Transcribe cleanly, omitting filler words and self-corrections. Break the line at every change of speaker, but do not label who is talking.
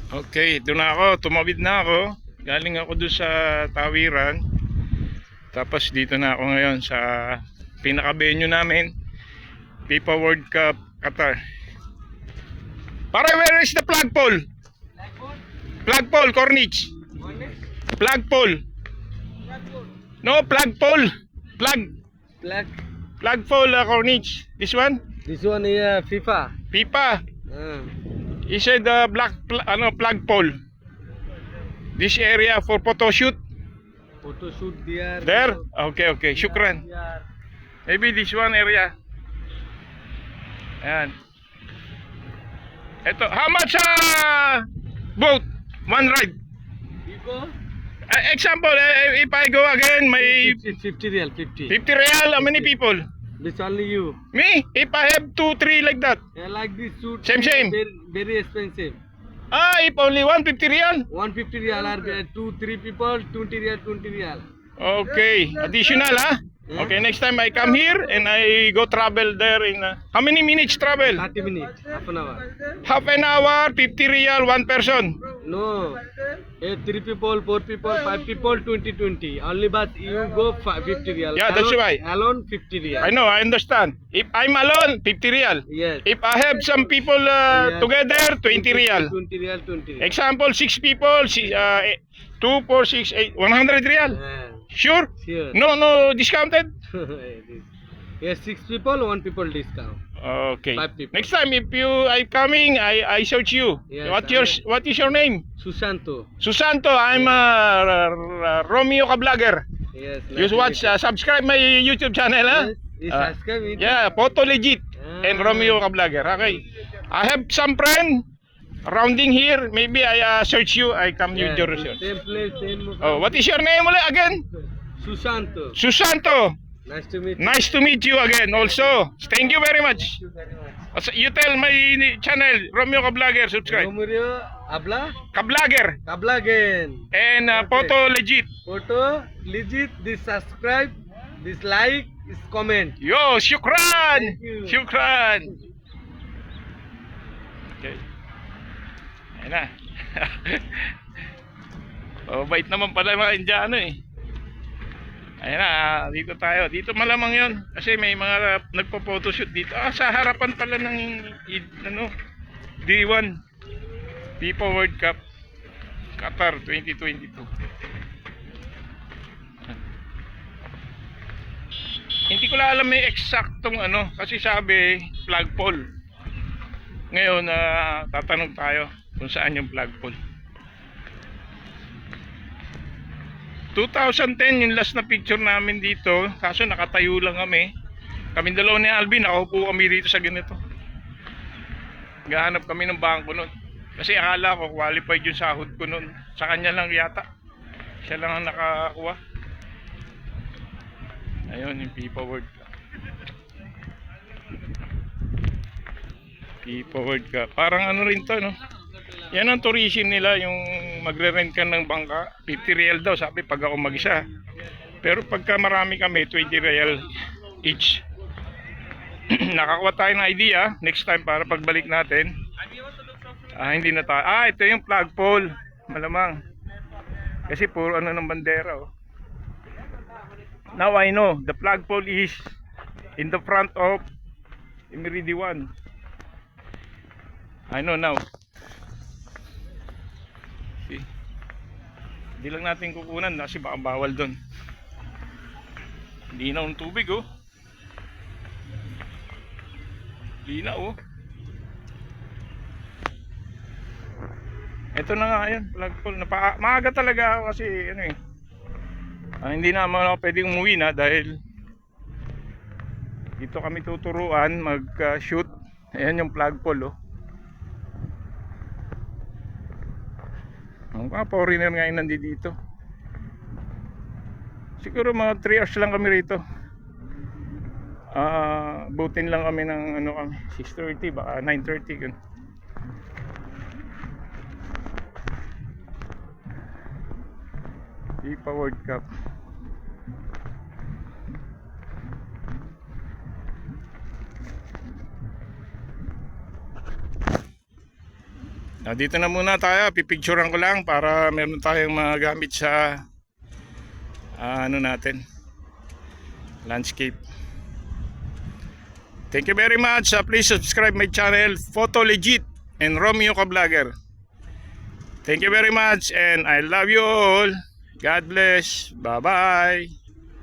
Okay, doon na ako. Tumawid na ako. Galing ako doon sa Tawiran. Tapos dito na ako ngayon sa pinaka-venue namin. FIFA World Cup Qatar. Pare, where is the flagpole? Flagpole, Corniche. Flagpole. No, flagpole.
Black.
Flagpole, Corniche. This one?
This one is FIFA.
FIFA.
Uh,
He said flagpole. This area for photo shoot.
Photo shoot there.
There? Okay. Shukran.
Here.
Maybe this one area. Ayan. Ito, how much boat? One ride.
You go?
Example, if I go again, may
50 real, 50.
50 real, how many people?
This only you.
Me? If I have 2, 3 like that.
I like this suit.
Same.
Very, very expensive.
If only 150 real?
150 real or 2, 3 people, 20 real, 20 real.
Okay, additional
Yeah.
Okay, next time I come here and I go travel there in how many minutes travel?
30 minutes, half an hour.
Half an hour, 50 real, one person.
No. 3 people, 4 people, 5 people, 20. Only but you go 50 real.
Yeah, that's
alone,
why.
Alone 50 real.
I know, I understand. If I'm alone, 50 real.
Yes.
If I have some people
Yes.
together, 20 real.
20 real, 20 real.
Example, 6 people, 2, 4, 6, 8, 100 real. Sure?
Sure.
No discounted?
Yes, 6 people, 1 people discount.
Okay.
5 people.
Next time, if you are coming, I search you.
Yes,
What is your name?
Susanto.
Susanto, I'm Romeo Kablogger.
Yes.
You watch, subscribe my YouTube channel, huh?
Yes, subscribe it.
Yeah, Photo Legit and Romeo Kablogger. Okay. I have some friend rounding here. Maybe I search you. I come
Yes,
with your research.
same place, same.
Oh, what is your name ulit again?
Susanto.
Susanto.
Nice to meet you.
Nice to meet you again. Also, thank you very much.
Thank you very much.
Also, you tell my channel, Romeo Kablogger. Subscribe.
Romurio, habla,
Kablogger
habla again.
and
Okay.
Photo Legit.
Photo, legit, this subscribe, this like, this comment.
Yo, shukran.
Thank you.
Shukran. Okay. Ayan na. Oh, bait naman pala mga Indiano eh. Ayan na, dito tayo. Dito malamang yon kasi may mga nagpo-photoshoot dito. Sa harapan pala ng D1 FIFA World Cup Qatar 2022. Hindi ko lang alam may eksaktong kasi sabi flagpole. Ngayon tatanong tayo kung saan yung flagpole. 2010 yung last na picture namin dito, kaso nakatayo lang kami. Kaming dalawa ni Alvin, nakaupo kami dito sa ganito. Gahanap kami ng bangko nun. Kasi akala ko qualified yung sahod ko nun. Sa kanya lang yata. Siya lang ang nakakuha. Ayun yung FIFA World Cup. FIFA World Cup. Parang rin to, no? Yan ang tourism nila, yung magre-rent ka ng bangka. 50 real daw, sabi pag ako mag-isa. Pero pagka marami kami, 20 real each. Nakakuha tayo ng idea next time para pagbalik natin. Hindi na tayo. Ito yung flagpole. Malamang. Kasi puro ng bandera. Oh. Now I know, the flagpole is in the front of Emiridi 1. I know now. See? Hindi lang natin kukunan kasi baka bawal doon. Linaw ng tubig oh. Linaw oh. Ito na nga yun, flagpole. Maaga talaga ako kasi hindi naman ako pwedeng umuwi na dahil dito kami tuturuan mag-shoot. Ayan yung flagpole oh. Ang mga foreigner nga yung nandito. Siguro mga 3 hours lang kami rito. Butin lang kami ng kami 6:30 baka 9:30 kun. FIFA World Cup. Dito na muna tayo, pipicturean ko lang para meron tayong magamit sa ano natin, landscape. Thank you very much. Please subscribe my channel, Photo Legit and Romeo Ka-Vlogger. Thank you very much and I love you all. God bless. Bye-bye.